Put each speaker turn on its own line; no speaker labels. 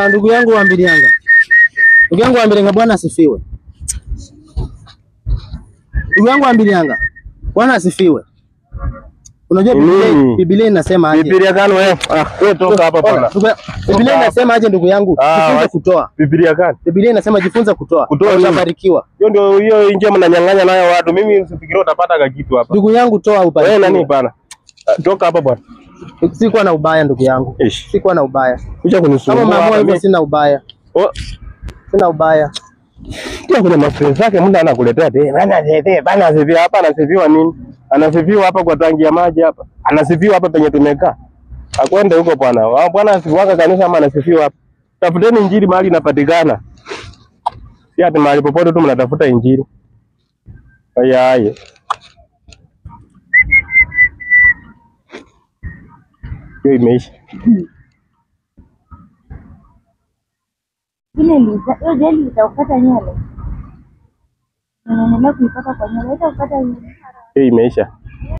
Ndugu yangu wa Mbilianga. Ndugu yangu wa Mbilianga, Bwana asifiwe. Ndugu yangu wa Mbilianga, Bwana asifiwe. Unajua Biblia inasema aje?
Biblia gani wewe? Wewe toka hapa bwana.
Biblia inasema aje ndugu yangu? Jifunze kutoa.
Biblia gani?
Biblia inasema jifunze kutoa. Utabarikiwa.
Hiyo ndio hiyo nje mnanyang'anya nayo watu. Mimi usifikirie utapata kitu hapa.
Ndugu yangu toa ubarikiwe.
Wewe nani bwana? Toka hapa bwana.
Sikuwa na ubaya ndugu yangu. Sikuwa na ubaya.
Kuja kunisumbua.
Kama mama hivyo sina ubaya. Sina ubaya.
Pia kuna mapenzi yake mtu anakuletea tena. Bana asifiwa hapa, anasifiwa nini? Anasifiwa hapa kwa tangi ya maji hapa. Anasifiwa hapa penye tumekaa. Akwende huko bwana. Bwana asifiwa kanisa ama anasifiwa hapa. Tafuteni injili mahali inapatikana. Si ati mahali popote tu mnatafuta injili. Haya. Hiyo imeisha.
Hiyo jeli itakata nywele. Unaendelea kuipaka kwa nywele, itakata nywele.
Hiyo imeisha.